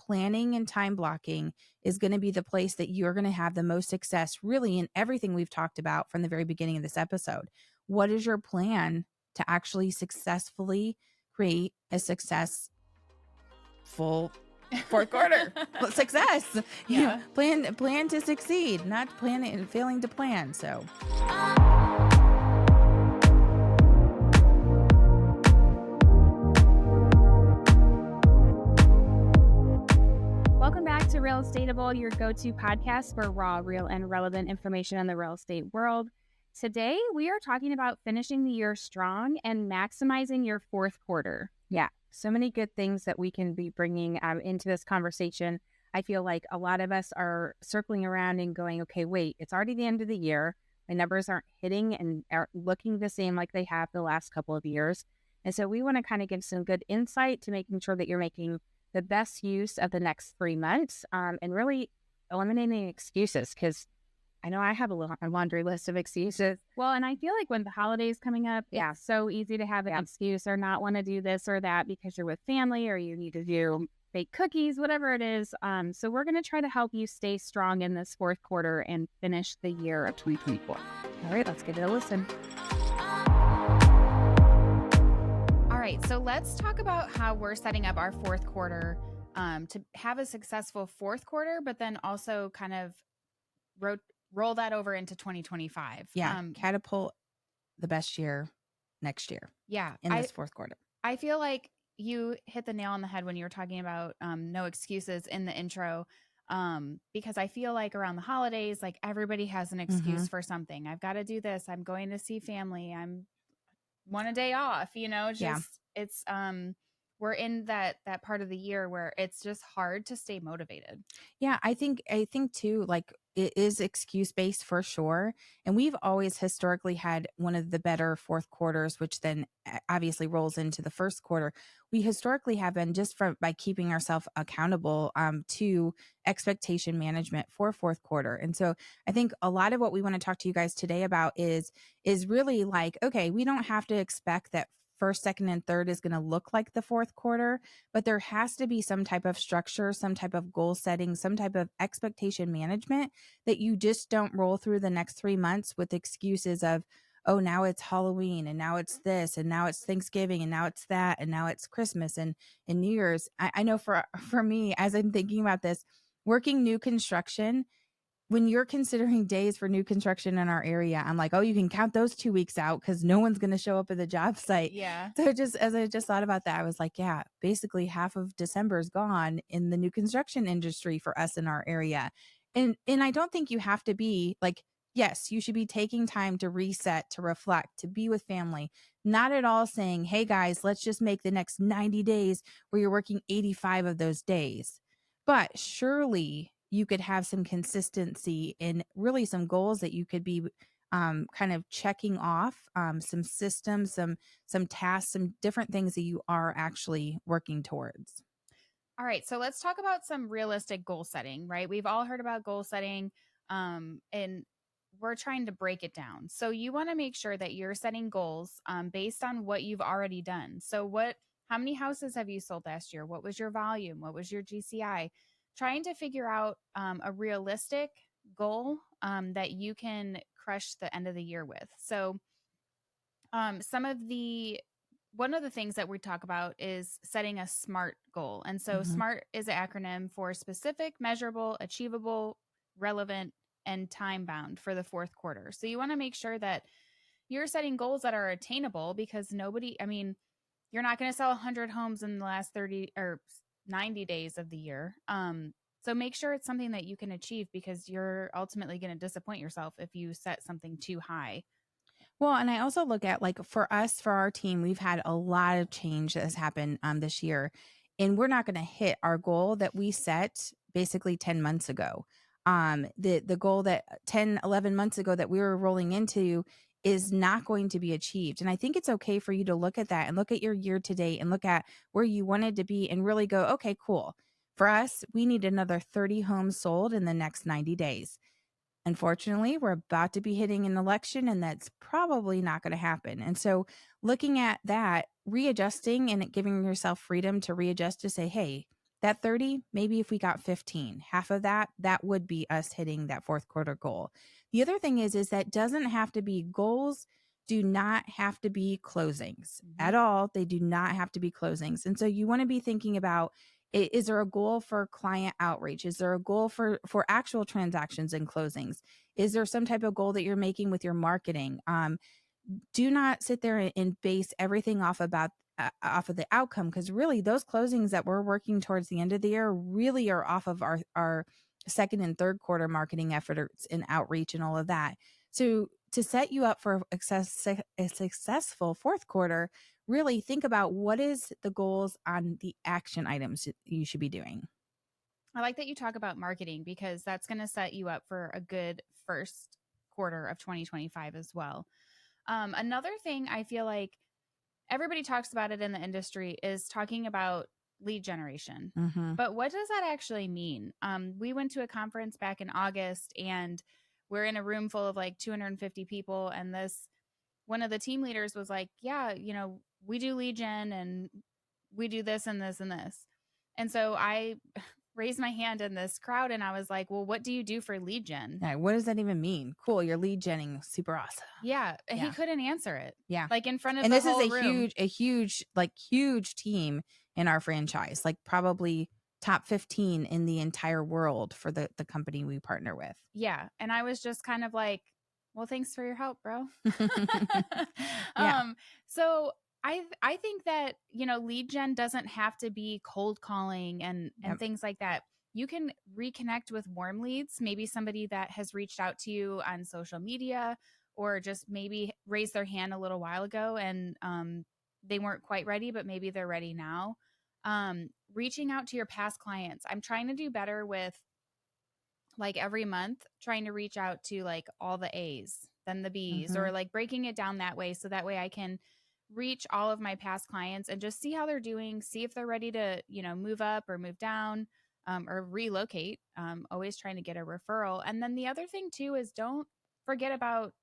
planning and time blocking is going to be the place that you're going to have the most success, really, in everything we've talked about from the very beginning of this episode. What is your plan to actually successfully create a successful fourth quarter? Success. Yeah. Plan to succeed, not planning failing to plan. So Welcome back to Real Estateable, your go-to podcast for raw, real, and relevant information on the real estate world. Today, we are talking about finishing the year strong and maximizing your fourth quarter. Yeah, so many good things that we can be bringing into this conversation. I feel like a lot of us are circling around and going, okay, wait, it's already the end of the year. My numbers aren't hitting and are looking the same like they have the last couple of years. And so we want to kind of give some good insight to making sure that you're making the best use of the next 3 months and really eliminating excuses, because I know I have a laundry list of excuses. Well, and I feel like when the holidays coming up, it's so easy to have an excuse or not want to do this or that because you're with family or you need to do bake cookies, whatever it is. So we're going to try to help you stay strong in this fourth quarter and finish the year of 2024. All right, let's give it a listen. All right, so let's talk about how we're setting up our fourth quarter to have a successful fourth quarter, but then also kind of roll that over into 2025. yeah, catapult the best year next year. Yeah, in this fourth quarter. I feel like you hit the nail on the head when you were talking about no excuses in the intro, because I feel like around the holidays, like everybody has an excuse for something. I've got to do this. I'm going to see family. I'm want a day off, it's we're in that part of the year where it's just hard to stay motivated. Yeah, I think too, like it is excuse based for sure. And we've always historically had one of the better fourth quarters, which then obviously rolls into the first quarter. We historically have been just by keeping ourselves accountable to expectation management for fourth quarter. And so I think a lot of what we want to talk to you guys today about is really like, okay, we don't have to expect that first, second, and third is going to look like the fourth quarter, but there has to be some type of structure, some type of goal setting, some type of expectation management that you just don't roll through the next 3 months with excuses of, oh, now it's Halloween and now it's this and now it's Thanksgiving and now it's that and now it's Christmas and New Year's. I know for me, as I'm thinking about this, working new construction, when you're considering days for new construction in our area, I'm like, oh, you can count those 2 weeks out because no one's going to show up at the job site. Yeah. So as I just thought about that, I was like, yeah, basically half of December is gone in the new construction industry for us in our area. And I don't think you have to be like, yes, you should be taking time to reset, to reflect, to be with family. Not at all saying, hey guys, let's just make the next 90 days where you're working 85 of those days. But surely you could have some consistency in really some goals that you could be kind of checking off, some systems, some tasks, some different things that you are actually working towards. All right, so let's talk about some realistic goal setting, right? We've all heard about goal setting, and we're trying to break it down. So you want to make sure that you're setting goals based on what you've already done. So how many houses have you sold last year? What was your volume? What was your GCI? Trying to figure out a realistic goal that you can crush the end of the year with. So one of the things that we talk about is setting a SMART goal. And so SMART is an acronym for specific, measurable, achievable, relevant, and time bound for the fourth quarter. So you want to make sure that you're setting goals that are attainable, because you're not going to sell 100 homes in the last 30 or 90 days of the year. So make sure it's something that you can achieve, because you're ultimately going to disappoint yourself if you set something too high. Well, and I also look at, like, for us, for our team, we've had a lot of change that has happened this year, and we're not going to hit our goal that we set basically 10 months ago. The goal that 10, 11 months ago that we were rolling into is not going to be achieved. And I think it's okay for you to look at that and look at your year to date and look at where you wanted to be and really go, okay, cool. For us, we need another 30 homes sold in the next 90 days. Unfortunately, we're about to be hitting an election, and that's probably not going to happen. And so looking at that, readjusting and giving yourself freedom to readjust to say, hey, That 30, maybe if we got 15, half of that, that would be us hitting that fourth quarter goal. The other thing is that doesn't have to be goals, do not have to be closings at all. They do not have to be closings. And so you want to be thinking about, is there a goal for client outreach? Is there a goal for actual transactions and closings? Is there some type of goal that you're making with your marketing? Do not sit there and base everything off of the outcome, because really those closings that we're working towards the end of the year really are off of our second and third quarter marketing efforts and outreach and all of that. So to set you up for a successful fourth quarter, really think about what is the goals on the action items that you should be doing. I like that you talk about marketing, because that's going to set you up for a good first quarter of 2025 as well. Another thing I feel like everybody talks about it in the industry is talking about lead generation. But what does that actually mean? We went to a conference back in August, and we're in a room full of like 250 people. And one of the team leaders was like, yeah, we do lead gen and we do this and this and this. And so I raised my hand in this crowd and I was like, well, what do you do for lead gen? Yeah, what does that even mean? Cool, you're lead genning. Super awesome. Yeah. He couldn't answer it. Yeah. Like in front of and the this whole is room. a huge team in our franchise, like probably top 15 in the entire world for the company we partner with. Yeah. And I was just kind of like, well, thanks for your help, bro. Yeah. So I think that, lead gen doesn't have to be cold calling and things like that. You can reconnect with warm leads, maybe somebody that has reached out to you on social media, or just maybe raised their hand a little while ago and they weren't quite ready, but maybe they're ready now. Reaching out to your past clients. I'm trying to do better with, like, every month, trying to reach out to like all the A's, then the B's, or like breaking it down that way. So that way I can reach all of my past clients and just see how they're doing, see if they're ready to, move up or move down, or relocate. Always trying to get a referral. And then the other thing too is, don't forget about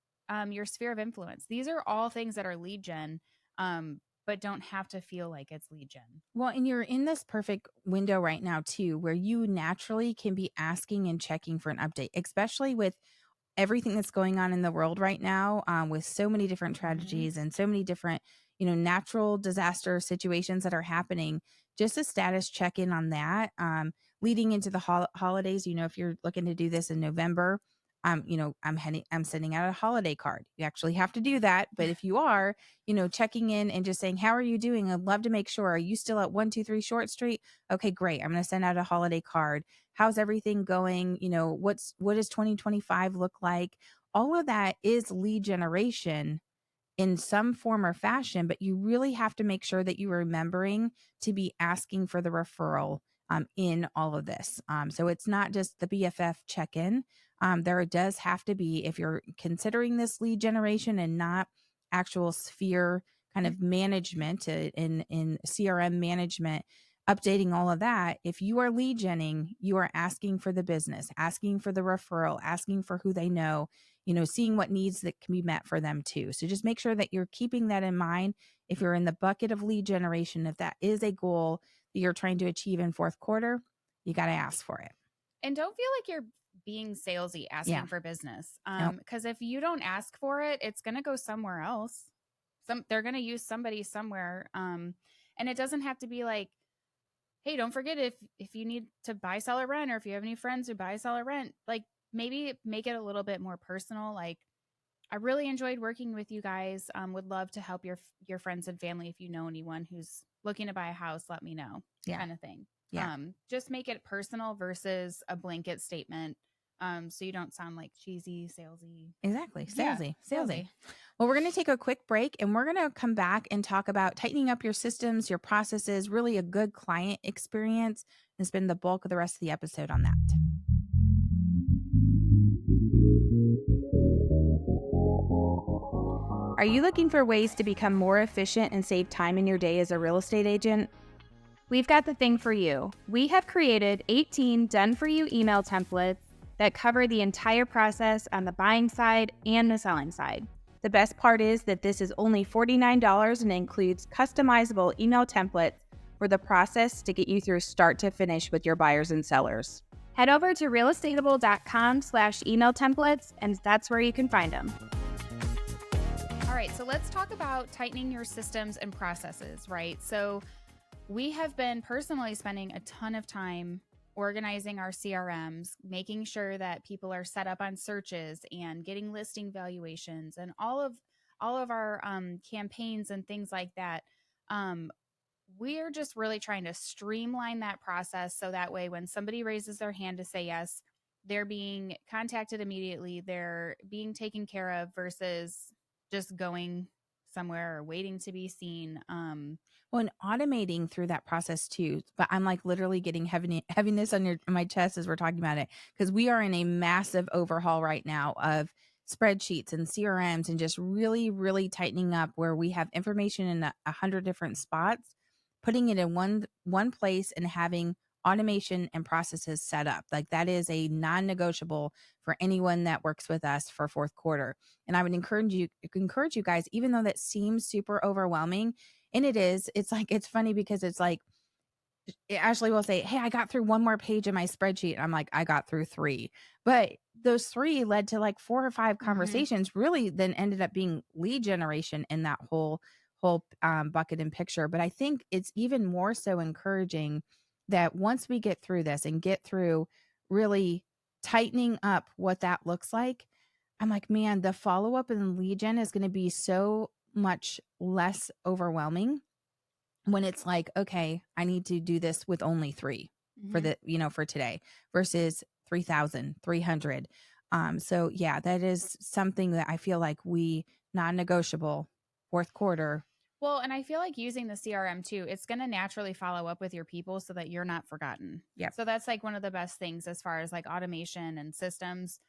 your sphere of influence. These are all things that are lead gen, but don't have to feel like it's lead gen. Well, and you're in this perfect window right now too, where you naturally can be asking and checking for an update, especially with everything that's going on in the world right now, with so many different tragedies and so many different, natural disaster situations that are happening. Just a status check in on that, leading into the holidays. If you're looking to do this in November, I'm sending out a holiday card. You actually have to do that, but if you are, checking in and just saying, how are you doing? I'd love to make sure. Are you still at 123 Short Street? Okay, great. I'm going to send out a holiday card. How's everything going? What does 2025 look like? All of that is lead generation in some form or fashion, but you really have to make sure that you are remembering to be asking for the referral in all of this. So it's not just the BFF check-in. There does have to be, if you're considering this lead generation and not actual sphere kind of management in CRM management, updating all of that. If you are lead genning, you are asking for the business, asking for the referral, asking for who they know, seeing what needs that can be met for them too. So just make sure that you're keeping that in mind. If you're in the bucket of lead generation, if that is a goal that you're trying to achieve in fourth quarter, you got to ask for it. And don't feel like you're being salesy asking for business. Because if you don't ask for it, it's going to go somewhere else. They're going to use somebody somewhere. And it doesn't have to be like, hey, don't forget, if you need to buy, sell, or rent, or if you have any friends who buy, sell, or rent, like, maybe make it a little bit more personal. Like, I really enjoyed working with you guys. Would love to help your friends and family. If you know anyone who's looking to buy a house, let me know. Kind of thing. Yeah. Just make it personal versus a blanket statement. So you don't sound like cheesy, salesy. Exactly. Salesy. Yeah, Salesy. Well, we're going to take a quick break and we're going to come back and talk about tightening up your systems, your processes, really a good client experience, and spend the bulk of the rest of the episode on that. Are you looking for ways to become more efficient and save time in your day as a real estate agent? We've got the thing for you. We have created 18 done-for-you email templates that cover the entire process on the buying side and the selling side. The best part is that this is only $49 and includes customizable email templates for the process to get you through start to finish with your buyers and sellers. Head over to realestateable.com/email templates, and that's where you can find them. All right, so let's talk about tightening your systems and processes, right? So we have been personally spending a ton of time organizing our CRMs, making sure that people are set up on searches and getting listing valuations and all of our campaigns and things like that. We're just really trying to streamline that process so that way when somebody raises their hand to say yes, they're being contacted immediately, they're being taken care of versus just going somewhere or waiting to be seen. Well, and automating through that process too. But I'm like literally getting heaviness on my chest as we're talking about it, because we are in a massive overhaul right now of spreadsheets and CRMs and just really, really tightening up where we have information in 100 different spots, putting it in one place and having automation and processes set up. Like that is a non-negotiable for anyone that works with us for fourth quarter. And I would encourage you guys, even though that seems super overwhelming, and it is, it's like, it's funny because it's like, Ashley will say, "Hey, I got through one more page of my spreadsheet." And I'm like, "I got through three." But those three led to like 4 or 5 conversations, really then ended up being lead generation in that whole bucket and picture. But I think it's even more so encouraging that once we get through this and get through really tightening up what that looks like, I'm like, man, the follow up and lead gen is going to be so much less overwhelming when it's like, okay, I need to do this with only 3 for Mhm. for today versus 3,300. So yeah, that is something that I feel like we non-negotiable fourth quarter. Well, and I feel like using the CRM too, it's going to naturally follow up with your people so that you're not forgotten. Yep. So that's like one of the best things as far as like automation and systems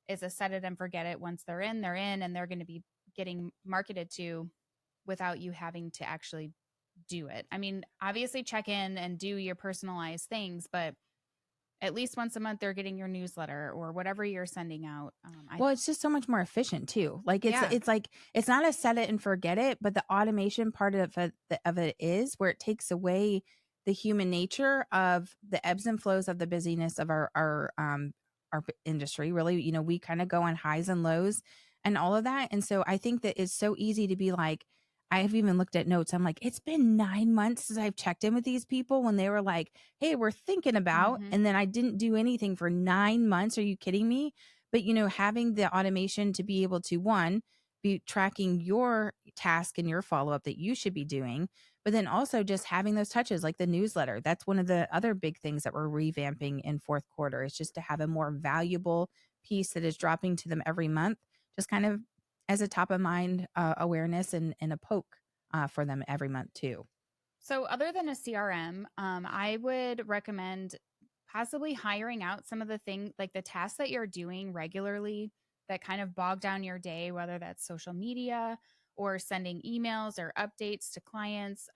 is a set it and forget it. Once they're in, and they're going to be getting marketed to without you having to actually do it. I mean, obviously check in and do your personalized things, but at least once a month they're getting your newsletter or whatever you're sending out. Well, it's just so much more efficient too. Like Yeah. it's like it's not a set it and forget it, but the automation part of it is where it takes away the human nature of the ebbs and flows of the busyness of our industry. Really, we kind of go on highs and lows and all of that. And so I think that it's so easy to be like, I have even looked at notes. I'm like, it's been 9 months since I've checked in with these people when they were like, "Hey, we're thinking about," Mhm. and then I didn't do anything for 9 months. Are you kidding me? But having the automation to be able to one, be tracking your task and your follow-up that you should be doing, but then also just having those touches like the newsletter. That's one of the other big things that we're revamping in fourth quarter, is just to have a more valuable piece that is dropping to them every month, just kind of as a top of mind awareness and a poke for them every month too. So, other than a CRM, I would recommend possibly hiring out some of the things like the tasks that you're doing regularly that kind of bog down your day, whether that's social media or sending emails or updates to clients.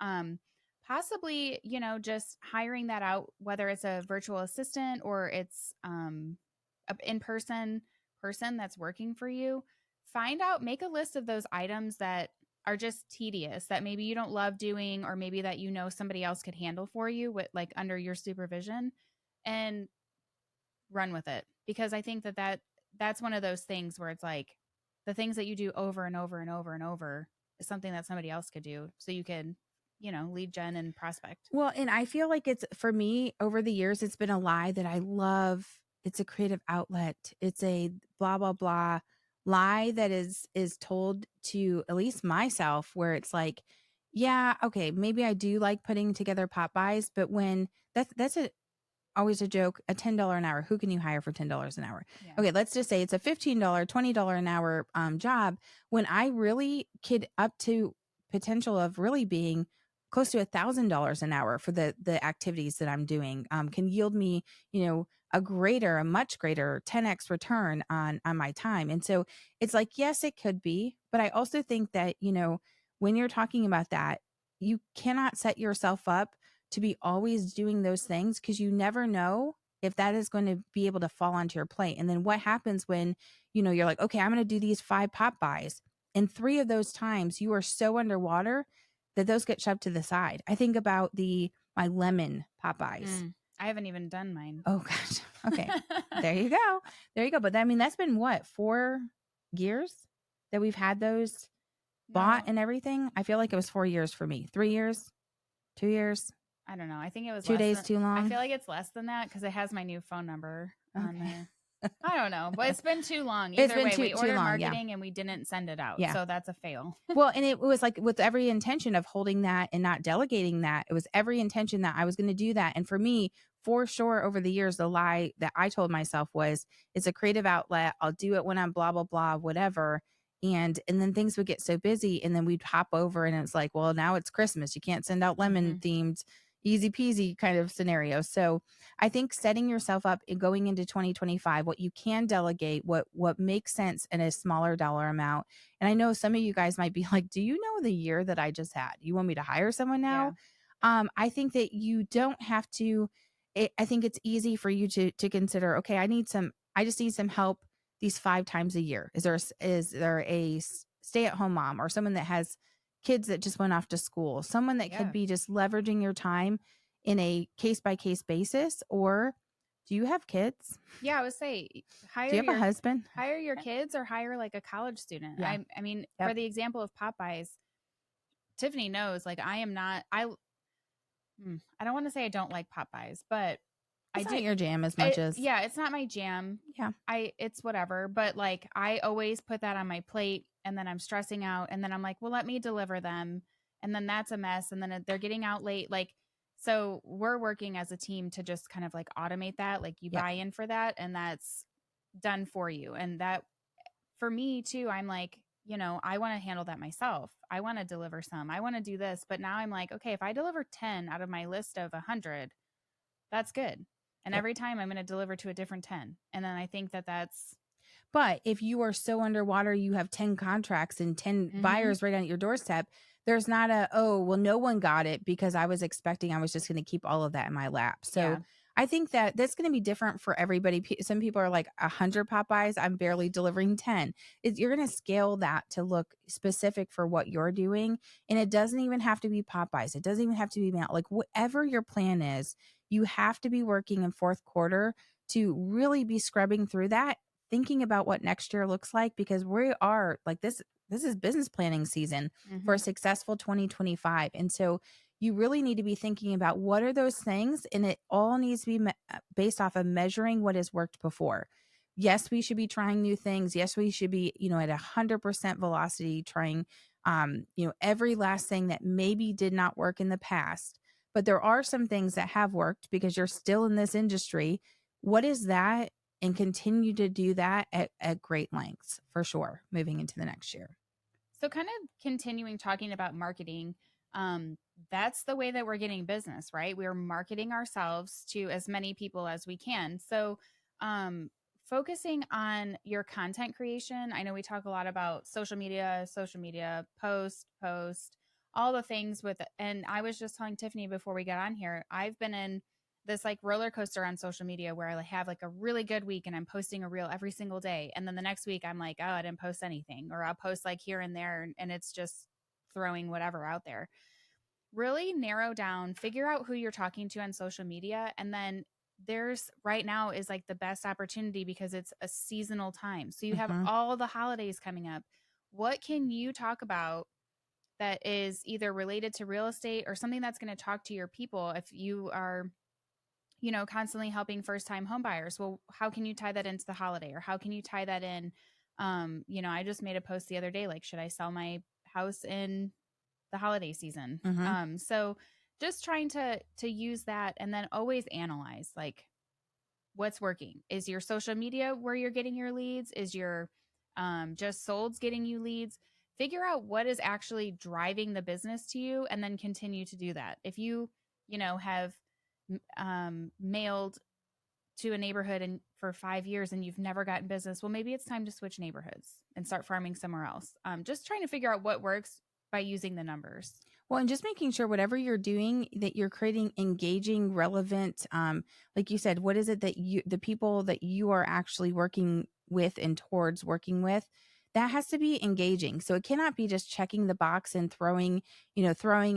Possibly, just hiring that out, whether it's a virtual assistant or it's a in person that's working for you. Find out, make a list of those items that are just tedious that maybe you don't love doing or maybe that somebody else could handle for you with like under your supervision, and run with it, because I think that's one of those things where it's like the things that you do over and over and over and over is something that somebody else could do so you can lead gen and prospect. Well, and I feel like it's for me over the years, it's been a lie that I love. It's a creative outlet. It's a blah, blah, blah lie that is told to at least myself, where it's like, yeah, okay, maybe I do like putting together pop buys, but when that's always a joke, a $10 an hour. Who can you hire for $10 an hour? Yeah. Okay, let's just say it's a $15, $20 an hour job. When I really kid up to potential of really being close to $1,000 an hour for the activities that I'm doing, can yield me, a much greater 10x return on my time. And so it's like, yes, it could be, but I also think that, when you're talking about that, you cannot set yourself up to be always doing those things, because you never know if that is going to be able to fall onto your plate. And then what happens when, you're like, okay, I'm going to do these 5 pop buys. And 3 of those times you are so underwater that those get shoved to the side. I think about the my lemon Popeyes. I haven't even done mine. Oh gosh. Okay. There you go. There you go. But I mean, that's been what, 4 years that we've had those bought No, and everything? I feel like it was 4 years for me. 3 years? 2 years? I don't know. I think it was 2 less days than. too I long? feel like it's less than that because it has my new phone number on Okay. there. I don't know, but it's been too long. It's Either been way, we too ordered long, yeah. marketing and we didn't send it out. Yeah. So that's a fail. Well, and it was like with every intention of holding that and not delegating that. It was every intention that I was going to do that. And for me, for sure, over the years, the lie that I told myself was, it's a creative outlet. I'll do it when I'm blah, blah, blah, whatever. And then things would get so busy and then we'd hop over and it's like, well, now it's Christmas. You can't send out lemon themed easy peasy kind of scenario. So I think setting yourself up and going into 2025, what you can delegate, what makes sense in a smaller dollar amount. And I know some of you guys might be like, do you know the year that I just had? You want me to hire someone now? I think that you don't have to. I think it's easy for you to consider, okay, I just need some help these 5 times a year. Is there a stay-at-home mom or someone that has kids that just went off to school, someone that could be just leveraging your time in a case-by-case basis? Or do you have kids? Yeah, I would say hire Do you have a husband? Hire your kids or hire like a college student. Yeah. I mean, for the example of Popeyes, Tiffany knows like I am not. I don't want to say I don't like Popeyes, but It's not your jam as much as. Yeah, it's not my jam. Yeah. It's whatever. But like I always put that on my plate and then I'm stressing out and then I'm like, well, let me deliver them. And then that's a mess. And then they're getting out late. Like, so we're working as a team to just kind of like automate that. Like you buy in for that and that's done for you. And that for me too, I'm like, I want to handle that myself. I want to deliver some. I want to do this. But now I'm like, okay, if I deliver 10 out of my list of 100, that's good. And every time I'm going to deliver to a different 10. And then I think that's. But if you are so underwater, you have 10 contracts and 10 buyers right on your doorstep. There's not no one got it because I was expecting I was just going to keep all of that in my lap. So I think that that's going to be different for everybody. Some people are like 100 Popeyes. I'm barely delivering 10. You're going to scale that to look specific for what you're doing. And it doesn't even have to be Popeyes. It doesn't even have to be like whatever your plan is, you have to be working in fourth quarter to really be scrubbing through that, thinking about what next year looks like, because we are like this is business planning season for a successful 2025. And so you really need to be thinking about what are those things, and it all needs to be based off of measuring what has worked before. Yes, we should be trying new things. Yes, we should be, at 100% velocity trying, every last thing that maybe did not work in the past. But there are some things that have worked because you're still in this industry. What is that? And continue to do that at great lengths for sure, moving into the next year. So kind of continuing talking about marketing, that's the way that we're getting business, right? We're marketing ourselves to as many people as we can. So focusing on your content creation. I know we talk a lot about social media, post, all the things and I was just telling Tiffany before we got on here, I've been in this like roller coaster on social media where I have like a really good week and I'm posting a reel every single day. And then the next week I'm like, oh, I didn't post anything, or I'll post like here and there and it's just throwing whatever out there. Really narrow down, figure out who you're talking to on social media. And then there's right now is like the best opportunity because it's a seasonal time. So you have all the holidays coming up. What can you talk about that is either related to real estate or something that's going to talk to your people? If you are, constantly helping first-time home buyers, well, how can you tie that into the holiday, or how can you tie that in? I just made a post the other day, like, should I sell my house in the holiday season? So just trying to use that, and then always analyze like what's working. Is your social media where you're getting your leads? Is your just solds getting you leads? Figure out what is actually driving the business to you, and then continue to do that. If you have mailed to a neighborhood and for 5 years and you've never gotten business, well, maybe it's time to switch neighborhoods and start farming somewhere else. Just trying to figure out what works by using the numbers. Well, and just making sure whatever you're doing, that you're creating engaging, relevant, like you said, what is it that the people that you are actually working with and towards working with, that has to be engaging. So it cannot be just checking the box and throwing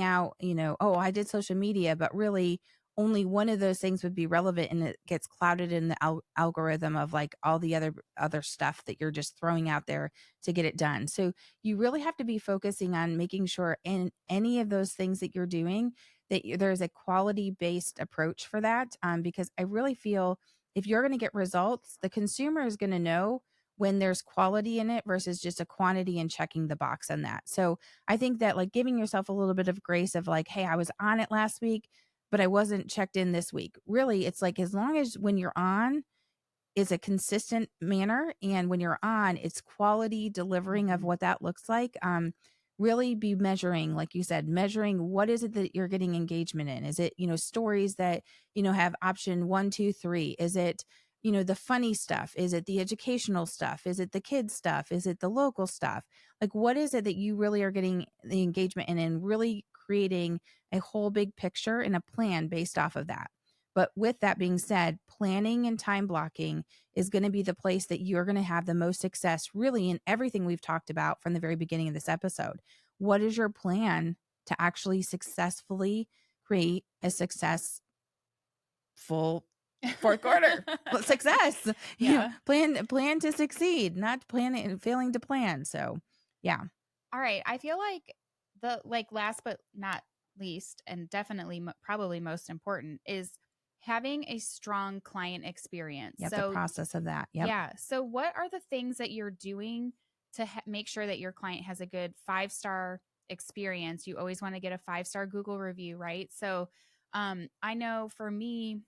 out, oh, I did social media, but really only one of those things would be relevant, and it gets clouded in the algorithm of like all the other stuff that you're just throwing out there to get it done. So you really have to be focusing on making sure in any of those things that you're doing that there's a quality based approach for that. Because I really feel if you're going to get results, the consumer is going to know when there's quality in it versus just a quantity and checking the box on that. So I think that like giving yourself a little bit of grace of like, hey, I was on it last week, but I wasn't checked in this week. Really, it's like as long as when you're on is a consistent manner, and when you're on, it's quality delivering of what that looks like. Really be measuring, like you said, measuring what is it that you're getting engagement in. Is it, stories that, have option 1, 2, 3? Is it, the funny stuff? Is it the educational stuff? Is it the kids stuff? Is it the local stuff? Like, what is it that you really are getting the engagement in, and really creating a whole big picture and a plan based off of that. But with that being said, planning and time blocking is going to be the place that you're going to have the most success, really, in everything we've talked about from the very beginning of this episode. What is your plan to actually successfully create a successful fourth quarter? Success. Yeah. Plan to succeed, not planning and failing to plan. So, yeah. All right. I feel like last but not least, and definitely probably most important, is having a strong client experience. Yeah, So the process of that. Yep. yeah. So what are the things that you're doing to make sure that your client has a good 5-star experience? You always want to get a 5-star Google review, right? So I know for me,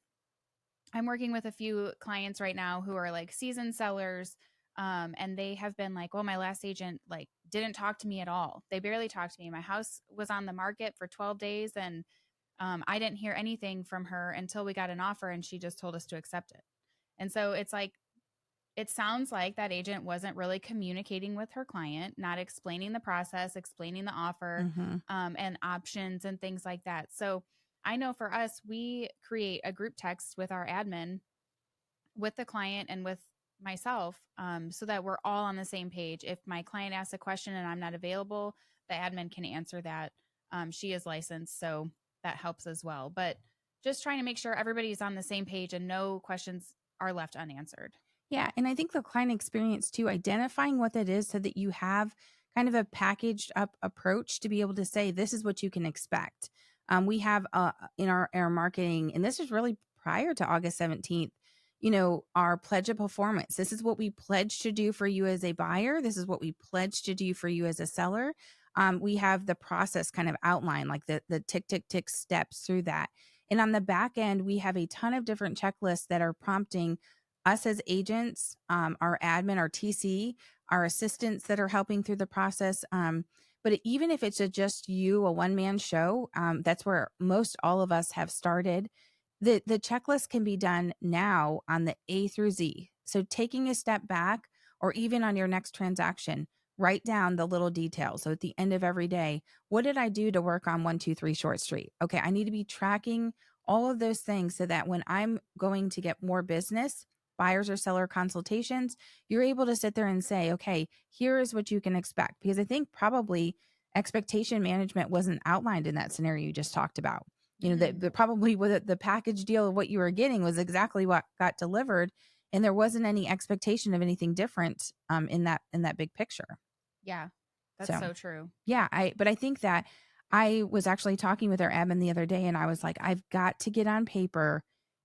I'm working with a few clients right now who are like seasoned sellers. And they have been like, well, my last agent like didn't talk to me at all. They barely talked to me. My house was on the market for 12 days, and I didn't hear anything from her until we got an offer, and she just told us to accept it. And so it's like, it sounds like that agent wasn't really communicating with her client, not explaining the process, explaining the offer, and options and things like that. So I know for us, we create a group text with our admin, with the client and with myself, so that we're all on the same page. If my client asks a question and I'm not available, the admin can answer that. She is licensed, so that helps as well. But just trying to make sure everybody's on the same page and no questions are left unanswered. Yeah. And I think the client experience too, identifying what that is so that you have kind of a packaged up approach to be able to say, this is what you can expect. We have in our marketing, and this is really prior to August 17th, our pledge of performance. This is what we pledge to do for you as a buyer. This is what we pledge to do for you as a seller. We have the process kind of outlined, like the tick, tick, tick steps through that. And on the back end, we have a ton of different checklists that are prompting us as agents, our admin, our TC, our assistants that are helping through the process. But even if it's just you, a one-man show, that's where most all of us have started. The checklist can be done now on the A through Z. So taking a step back, or even on your next transaction, write down the little details. So at the end of every day, what did I do to work on 123 Short Street? Okay, I need to be tracking all of those things so that when I'm going to get more business, buyers or seller consultations, you're able to sit there and say, okay, here is what you can expect. Because I think probably expectation management wasn't outlined in that scenario you just talked about. That probably with the package deal of what you were getting was exactly what got delivered, and there wasn't any expectation of anything different in that big picture. Yeah, that's so true. Yeah, but I think that I was actually talking with our admin the other day, and I was like, I've got to get on paper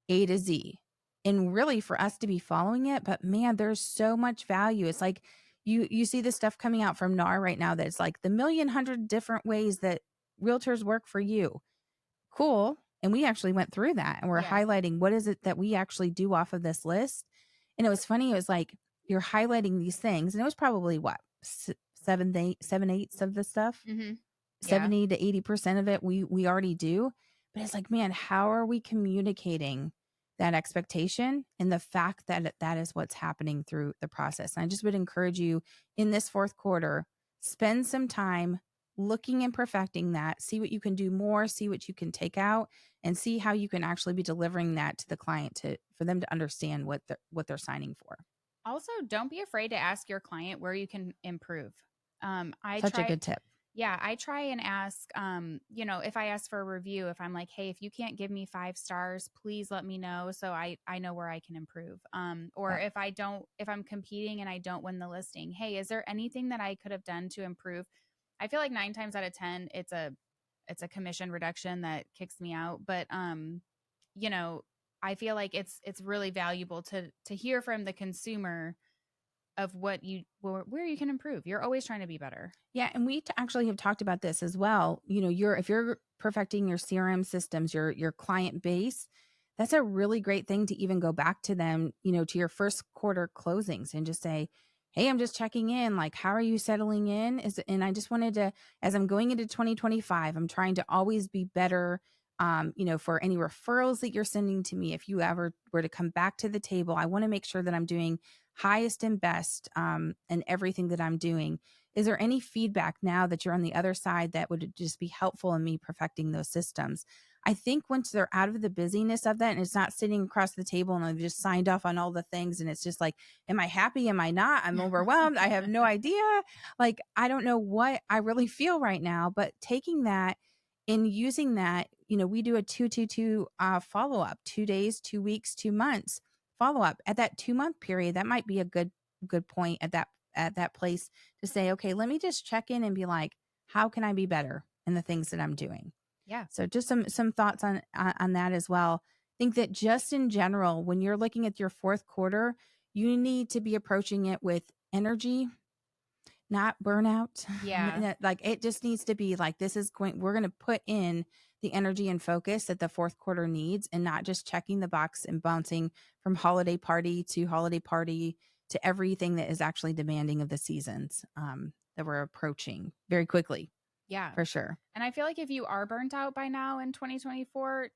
A to Z, and really for us to be following it. But man, there's so much value. It's like you see this stuff coming out from NAR right now that's like the 1,100 different ways that realtors work for you. Cool. And we actually went through that, and we're highlighting what is it that we actually do off of this list. And it was funny. It was like, you're highlighting these things, and it was probably what, 7/8 of the stuff, 70 to 80% of it we already do. But it's like, man, how are we communicating that expectation and the fact that that is what's happening through the process? And I just would encourage you in this fourth quarter, spend some time looking and perfecting that, see what you can do more, see what you can take out, and see how you can actually be delivering that to the client for them to understand what they're signing for. Also, don't be afraid to ask your client where you can improve. I Such a try, good tip. yeah, I try and ask, if I ask for a review, if I'm like, hey, if you can't give me 5 stars, please let me know so I know where I can improve. Or Yeah. if I'm competing and I don't win the listing, hey, is there anything that I could have done to improve? I feel like 9 times out of 10, it's a commission reduction that kicks me out. But you know, I feel like it's really valuable to hear from the consumer of where you can improve. You're always trying to be better. Yeah, and we actually have talked about this as well. If you're perfecting your CRM systems, your client base, that's a really great thing to even go back to them, to your first quarter closings and just say, "Hey, I'm just checking in. Like, how are you settling in?" And I just wanted to, as I'm going into 2025, I'm trying to always be better. For any referrals that you're sending to me, if you ever were to come back to the table, I want to make sure that I'm doing highest and best in everything that I'm doing. Is there any feedback now that you're on the other side that would just be helpful in me perfecting those systems? I think once they're out of the busyness of that and it's not sitting across the table and I've just signed off on all the things and it's just like, am I happy? Am I not? I'm overwhelmed. I have no idea. Like, I don't know what I really feel right now, but taking that and using that, we do a 2-2-2 follow up, 2 days, 2 weeks, 2 months follow up. At that 2 month period, that might be a good point at that place to say, okay, let me just check in and be like, how can I be better in the things that I'm doing? Yeah. So just some thoughts on that as well. I think that just in general, when you're looking at your fourth quarter, you need to be approaching it with energy, not burnout. Yeah. Like it just needs to be like, we're going to put in the energy and focus that the fourth quarter needs and not just checking the box and bouncing from holiday party to everything that is actually demanding of the seasons that we're approaching very quickly, Yeah. for sure. And I feel like if you are burnt out by now in 2024,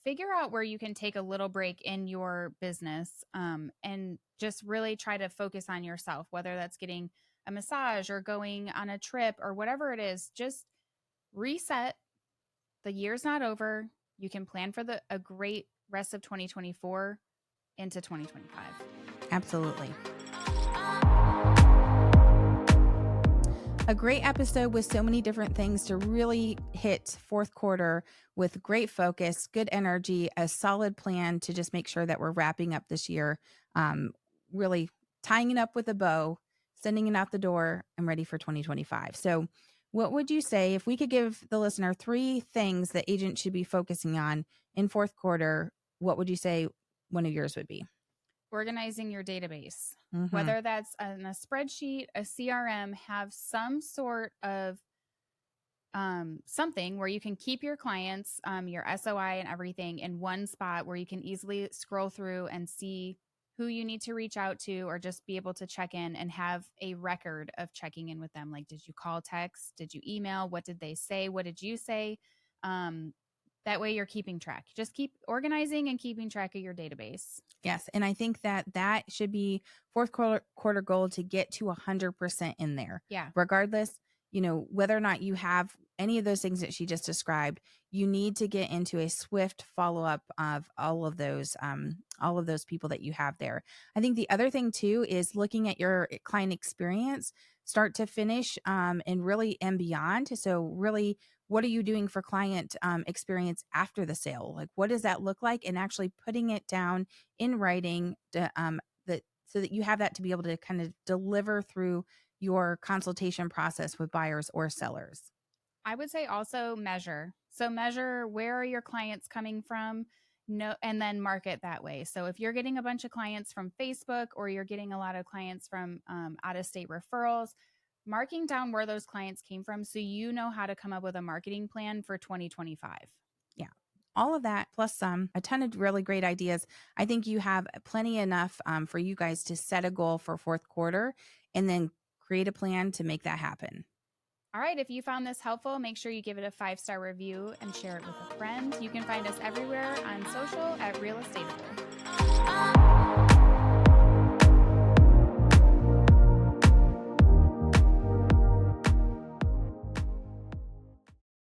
figure out where you can take a little break in your business, and just really try to focus on yourself, whether that's getting a massage or going on a trip or whatever it is. Just reset. The year's not over. You can plan for a great rest of 2024 into 2025. Absolutely. A great episode with so many different things to really hit fourth quarter with great focus, good energy, a solid plan to just make sure that we're wrapping up this year, really tying it up with a bow, sending it out the door, and ready for 2025. So, what would you say if we could give the listener 3 things that agents should be focusing on in fourth quarter? What would you say one of yours would be? Organizing your database, Mm-hmm. whether that's in a spreadsheet, a CRM, have some sort of something where you can keep your clients, your SOI and everything in one spot where you can easily scroll through and see who you need to reach out to, or just be able to check in and have a record of checking in with them. Like, did you call, text? Did you email? What did they say? What did you say? That way you're keeping track. Just keep organizing and keeping track of your database. Yes. And I think that should be fourth quarter goal to get to 100% in there. Yeah. Regardless, whether or not you have any of those things that she just described, you need to get into a swift follow-up of all of those people that you have there. I think the other thing too is looking at your client experience, start to finish, and really and beyond. So really, what are you doing for client experience after the sale? Like, what does that look like? And actually putting it down in writing so that you have that to be able to kind of deliver through your consultation process with buyers or sellers. I would say also measure. So measure, where are your clients coming from? No, and then market that way. So if you're getting a bunch of clients from Facebook, or you're getting a lot of clients from out of state referrals, marking down where those clients came from so you know how to come up with a marketing plan for 2025. Yeah. All of that plus a ton of really great ideas. I think you have plenty enough for you guys to set a goal for fourth quarter and then create a plan to make that happen. All right. If you found this helpful, make sure you give it a 5-star review and share it with a friend. You can find us everywhere on social at Real Estateable.